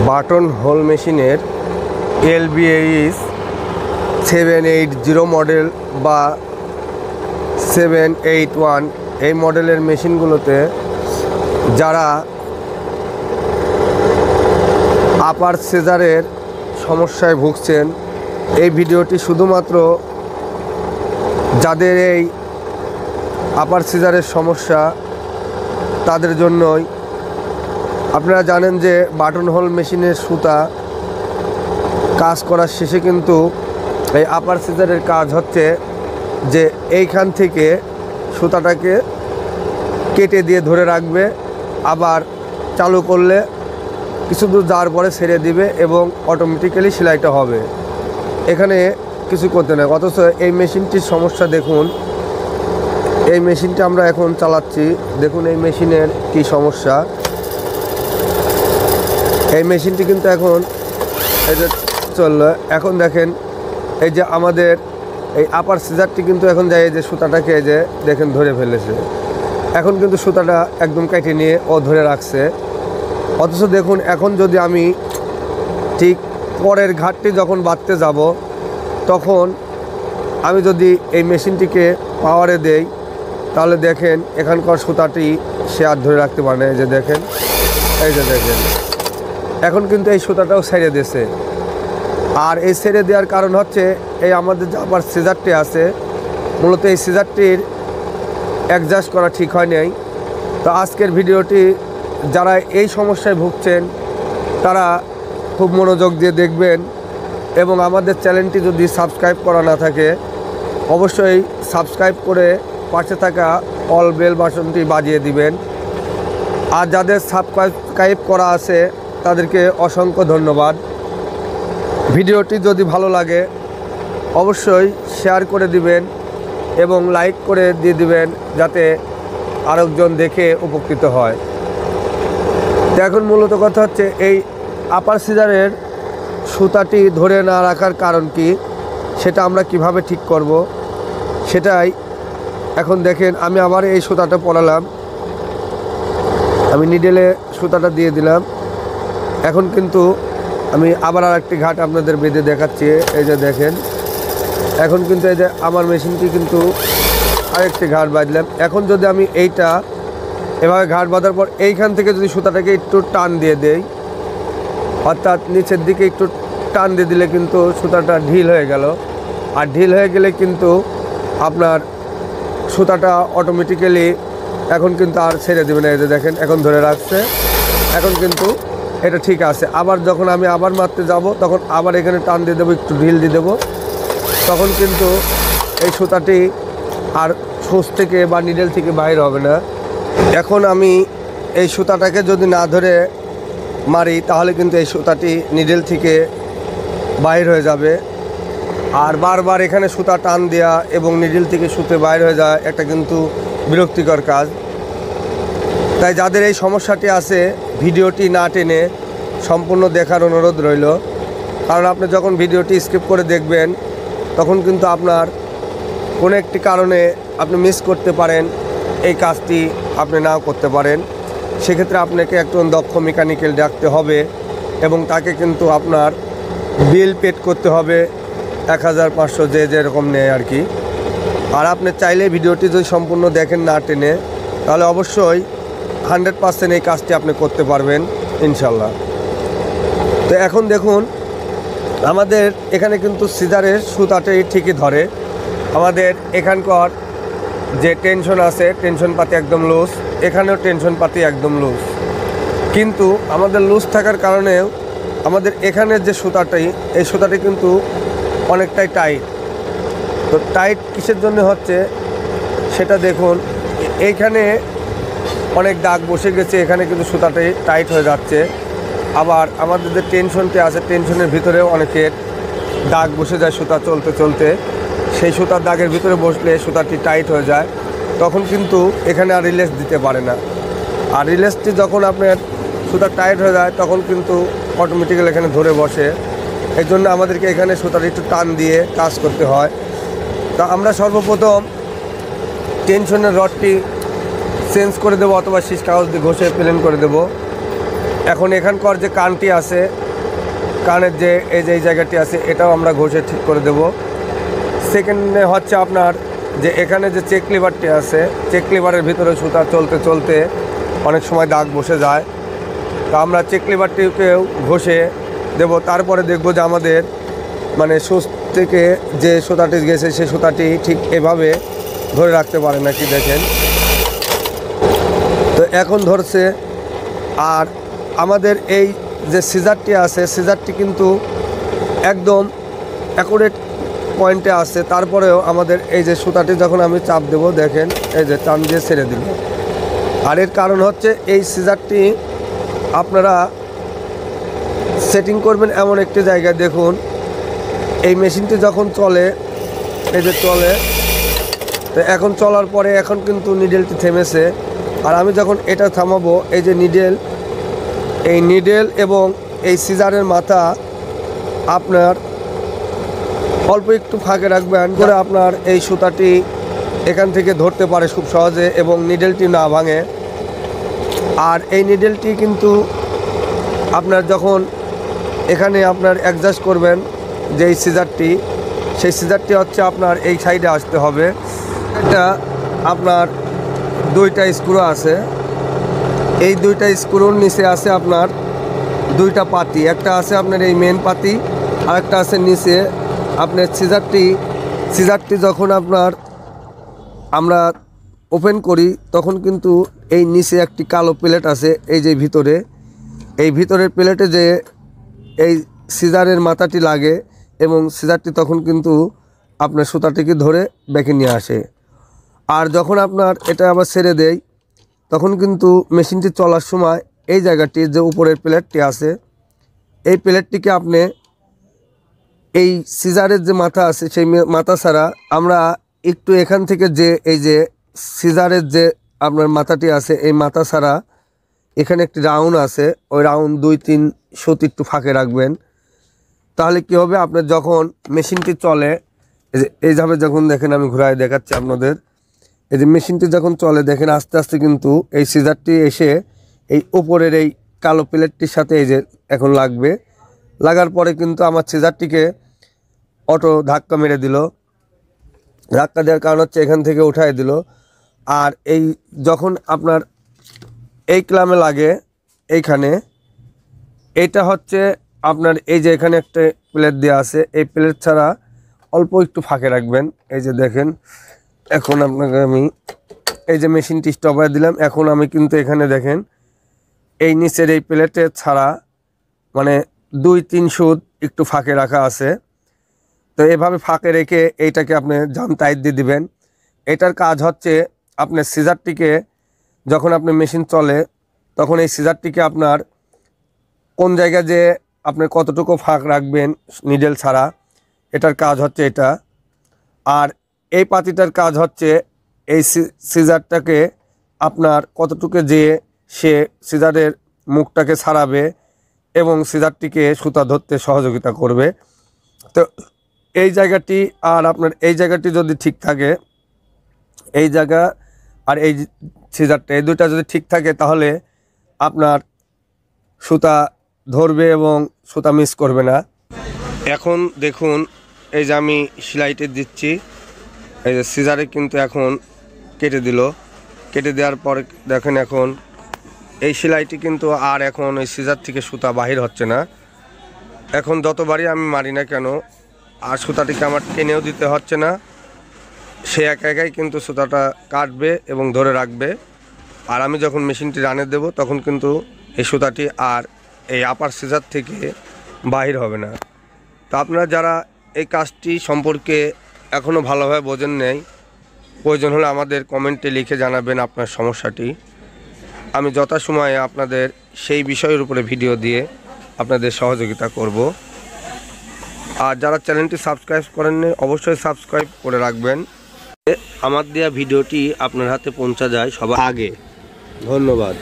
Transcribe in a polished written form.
Button whole মেশিনের LBAS 780 model বা 781 এই মডেলের মেশিনগুলোতে যারা আপার সিজারের সমস্যায় ভুগছেন, এই ভিডিওটি শুধুমাত্র যাদের এই আপার সিজারের সমস্যা তাদের জন্যই। আপনারা জানেন যে বাটন হোল মেশিনের সুতা কাজ করার শেষে কিন্তু এই আপার সিজারের কাজ হচ্ছে যে এইখান থেকে সুতাটাকে কেটে দিয়ে ধরে রাখবে, আবার চালু করলে কিছু দূর যাওয়ার পরে ছেড়ে দিবে এবং অটোমেটিক্যালি সেলাইটা হবে। এখানে কিছু করতে নেই। অথচ এই মেশিনটির সমস্যা দেখুন, এই মেশিনটা আমরা এখন চালাচ্ছি, দেখুন এই মেশিনের কি সমস্যা। এই মেশিনটি কিন্তু এখন এই যে চললো, এখন দেখেন এই যে আমাদের এই আপার সিজারটি কিন্তু এখন যায় এই যে সুতাটাকে এই যে দেখেন ধরে ফেলেছে। এখন কিন্তু সুতাটা একদম কেটে নিয়ে ও ধরে রাখছে। অথচ দেখুন এখন যদি আমি ঠিক পরের ঘাটটি যখন বাঁধতে যাব, তখন আমি যদি এই মেশিনটিকে পাওয়ারে দেই, তাহলে দেখেন এখানকার সুতাটি সে আর ধরে রাখতে পারে না। এই যে দেখেন, এই যে দেখেন এখন কিন্তু এই সুতাটাও ছেড়ে দিয়েছে। আর এই ছেড়ে দেওয়ার কারণ হচ্ছে এই আমাদের যে আবার সিজারটি আছে, মূলত এই সিজারটির অ্যাডজাস্ট করা ঠিক হয় নাই। তো আজকের ভিডিওটি যারা এই সমস্যায় ভুগছেন তারা খুব মনোযোগ দিয়ে দেখবেন, এবং আমাদের চ্যানেলটি যদি সাবস্ক্রাইব করা না থাকে অবশ্যই সাবস্ক্রাইব করে পাশে থাকা অল বেল বাটনটি বাজিয়ে দিবেন। আর যাদের সাবস্ক্রাইব করা আছে তাদেরকে অসংখ্য ধন্যবাদ। ভিডিওটি যদি ভালো লাগে অবশ্যই শেয়ার করে দিবেন এবং লাইক করে দিয়ে দিবেন, যাতে আরেকজন দেখে উপকৃত হয়। তো এখন মূলত কথা হচ্ছে এই আপার সিজারের সুতাটি ধরে না রাখার কারণ কি, সেটা আমরা কিভাবে ঠিক করব সেটাই এখন দেখেন। আমি আবার এই সুতাটা পরালাম, আমি নিডেলে সুতাটা দিয়ে দিলাম। এখন কিন্তু আমি আবার আরেকটি ঘাট আপনাদের বেঁধে দেখাচ্ছি। এই যে দেখেন এখন কিন্তু এই যে আমার মেশিনটি কিন্তু আরেকটি ঘাট বাঁধলাম। এখন যদি আমি এইটা এভাবে ঘাট বাঁধার পর এইখান থেকে যদি সুতাটাকে একটু টান দিয়ে দেই, অর্থাৎ নিচের দিকে একটু টান দিয়ে দিলে কিন্তু সুতাটা ঢিল হয়ে গেল। আর ঢিল হয়ে গেলে কিন্তু আপনার সুতাটা অটোমেটিক্যালি এখন কিন্তু আর ছেড়ে দেবে না। এই যে দেখেন এখন ধরে রাখছে, এখন কিন্তু এটা ঠিক আছে। আবার যখন আমি আবার মারতে যাব তখন আবার এখানে টান দিয়ে দেবো, একটু ঢিল দিয়ে দেবো, তখন কিন্তু এই সুতাটি আর সুচ থেকে বা নিডেল থেকে বাইর হবে না। এখন আমি এই সুতাটাকে যদি না ধরে মারি তাহলে কিন্তু এই সুতাটি নিডেল থেকে বাইর হয়ে যাবে। আর বারবার এখানে সুতা টান দেওয়া এবং নিডেল থেকে সুতে বাইর হয়ে যাওয়া এটা কিন্তু বিরক্তিকর কাজ। তাই যাদের এই সমস্যাটি আছে ভিডিওটি না টেনে সম্পূর্ণ দেখার অনুরোধ রইল। কারণ আপনি যখন ভিডিওটি স্কিপ করে দেখবেন তখন কিন্তু আপনার কোনো একটি কারণে আপনি মিস করতে পারেন, এই কাজটি আপনি নাও করতে পারেন। সেক্ষেত্রে আপনাকে একজন দক্ষ মেকানিক্যাল ডাকতে হবে এবং তাকে কিন্তু আপনার বিল পেড করতে হবে 1500 যে যেরকম নেয় আর কি। আর আপনি চাইলে ভিডিওটি যদি সম্পূর্ণ দেখেন না টেনে, তাহলে অবশ্যই 100% এই কাজটি আপনি করতে পারবেন ইনশাল্লাহ। তো এখন দেখুন আমাদের এখানে কিন্তু সিজারের সুতাটাই ঠিকই ধরে। আমাদের এখানকার যে টেনশন আছে, টেনশন পাতি একদম লুজ, এখানেও টেনশন পাতি একদম লুজ। কিন্তু আমাদের লুজ থাকার কারণেও আমাদের এখানের যে সুতাটাই, এই সুতাটি কিন্তু অনেকটাই টাইট। তো টাইট কিসের জন্য হচ্ছে সেটা দেখুন, এইখানে অনেক দাগ বসে গেছে, এখানে কিন্তু সুতাটাই টাইট হয়ে যাচ্ছে। আবার আমাদের যে টেনশনটি আছে, টেনশনের ভিতরেও অনেকের দাগ বসে যায় সুতা চলতে চলতে। সেই সুতার দাগের ভিতরে বসলে সুতাটি টাইট হয়ে যায়, তখন কিন্তু এখানে আর রিলেস দিতে পারে না। আর রিলেসটি যখন আপনার সুতা টাইট হয়ে যায় তখন কিন্তু অটোমেটিক্যালি এখানে ধরে বসে। এই জন্য আমাদেরকে এখানে সুতাটি একটু টান দিয়ে কাজ করতে হয়। তা আমরা সর্বপ্রথম টেনশনের রডটি চেঞ্জ করে দেবো, অথবা শীষ কাগজ দিয়ে ঘষে প্লেন করে দেবো। এখন এখানকার যে কানটি আছে, কানের যে এই জায়গাটি আছে, এটাও আমরা ঘষে ঠিক করে দেব। সেকেন্ডে হচ্ছে আপনার যে এখানে যে চেক লিভারটি আছে, চেক লিভারের ভিতরে সুতা চলতে চলতে অনেক সময় দাগ বসে যায়, তো আমরা চেক লিভারটিকেও ঘষে দেব। তারপরে দেখব যে আমাদের মানে সুচ থেকে যে সুতাটি গেছে সেই সুতাটি ঠিক এভাবে ধরে রাখতে পারে নাকি দেখেন। তো এখন ধরছে। আর আমাদের এই যে সিজারটি আছে, সিজারটি কিন্তু একদম অ্যাকুরেট পয়েন্টে আছে। তারপরেও আমাদের এই যে সুতাটি যখন আমি চাপ দেব, দেখেন এই যে টান দিয়ে ছেড়ে দিল। আর এর কারণ হচ্ছে এই সিজারটি আপনারা সেটিং করবেন এমন একটি জায়গায়। দেখুন এই মেশিনটি যখন চলে, এই যে চলে, তো এখন চলার পরে এখন কিন্তু নিডেলটি থেমেছে। আর আমি যখন এটা থামাবো, এই যে নিডেল, এই নিডেল এবং এই সিজারের মাথা আপনার অল্প একটু ফাঁকে রাখবেন করে আপনার এই সুতাটি এখান থেকে ধরতে পারে খুব সহজে এবং নিডেলটি না ভাঙে। আর এই নিডেলটি কিন্তু আপনার যখন এখানে আপনার অ্যাডজাস্ট করবেন যে এই সিজারটি, সেই সিজারটি হচ্ছে আপনার এই সাইডে আসতে হবে। এটা আপনার দুইটা স্ক্রু আছে, এই দুইটা স্ক্রুর নিচে আছে আপনার দুইটা পাতি, একটা আছে আপনার এই মেন পাতি আর একটা আছে নিচে আপনার সিজারটি যখন আপনার আমরা ওপেন করি তখন কিন্তু এই নিচে একটি কালো প্লেট আছে, এই যে ভিতরে, এই ভিতরের প্লেটে যে এই সিজারের মাথাটি লাগে এবং সিজারটি তখন কিন্তু আপনার সুতাটিকে ধরে ব্যাকে নিয়ে আসে। আর যখন আপনার এটা আবার ছেড়ে দেয় তখন কিন্তু মেশিনটি চলার সময় এই জায়গাটি যে উপরের প্লেটটি আছে, এই প্লেটটিকে আপনি এই সিজারের যে মাথা আছে সেই মাথা ছাড়া আমরা একটু এখান থেকে যে এই যে সিজারের যে আপনার মাথাটি আছে এই মাথা ছাড়া এখানে একটি রাউন্ড আছে, ওই রাউন্ড 2-3 সুত একটু ফাঁকে রাখবেন। তাহলে কি হবে, আপনার যখন মেশিনটি চলে এইভাবে যখন দেখেন, আমি ঘুরায় দেখাচ্ছি আপনাদের, এই যে মেশিনটি যখন চলে দেখেন আস্তে আস্তে কিন্তু এই সিজারটি এসে এই উপরের এই কালো প্লেটটির সাথে এই যে এখন লাগবে। লাগার পরে কিন্তু আমার সিজারটিকে অটো ধাক্কা মেরে দিল। ধাক্কা দেওয়ার কারণ হচ্ছে এখান থেকে উঠায় দিল। আর এই যখন আপনার এই ক্লামে লাগে এইখানে, এইটা হচ্ছে আপনার এই যে এখানে একটা প্লেট দেওয়া আছে, এই প্লেট ছাড়া অল্প একটু ফাঁকে রাখবেন। এই যে দেখেন এখন আপনাকে আমি এই যে মেশিনটি স্টপার দিলাম, এখন আমি কিন্তু এখানে দেখেন এই নিচের এই প্লেটে ছাড়া মানে 2-3 সুত একটু ফাঁকে রাখা আছে। তো এভাবে ফাঁকে রেখে এইটাকে আপনি জাম টাইট দিয়ে দিবেন। এটার কাজ হচ্ছে আপনার সিজারটিকে যখন আপনার মেশিন চলে তখন এই সিজারটিকে আপনার কোন জায়গায় যে আপনার কতটুকু ফাঁক রাখবেন নিডেল ছাড়া, এটার কাজ হচ্ছে এটা। আর এই পাতিটার কাজ হচ্ছে এই সিজারটাকে আপনার কতটুকু যে সে সিজারের মুখটাকে ছাড়াবে এবং সিজারটিকে সুতা ধরতে সহযোগিতা করবে। তো এই জায়গাটি আর আপনার এই জায়গাটি যদি ঠিক থাকে, এই জায়গা আর এই সিজারটা, এই দুইটা যদি ঠিক থাকে তাহলে আপনার সুতা ধরবে এবং সুতা মিস করবে না। এখন দেখুন এই যে আমি সেলাইটি দিচ্ছি, এই যে সিজারে কিন্তু এখন কেটে দিল। কেটে দেওয়ার পরে দেখেন এখন এই সেলাইটি কিন্তু আর এখন ওই সিজার থেকে সুতা বাহির হচ্ছে না। এখন যতবারই আমি মারি না কেন আর সুতাটিকে আমার টেনেও দিতে হচ্ছে না, সে একা একাই কিন্তু সুতাটা কাটবে এবং ধরে রাখবে। আর আমি যখন মেশিনটি রানে দেব তখন কিন্তু এই সুতাটি আর এই আপার সিজার থেকে বাহির হবে না। তো আপনারা যারা এই কাজটি সম্পর্কে এখনও ভালোভাবে বোঝেন নেই, প্রয়োজন হলে আমাদের কমেন্টে লিখে জানাবেন আপনার সমস্যাটি। আমি যথাসময়ে আপনাদের সেই বিষয়ের উপরে ভিডিও দিয়ে আপনাদের সহযোগিতা করব। আর যারা চ্যানেলটি সাবস্ক্রাইব করেননি অবশ্যই সাবস্ক্রাইব করে রাখবেন, আমার দেওয়া ভিডিওটি আপনার হাতে পৌঁছা যায় সবার আগে। ধন্যবাদ।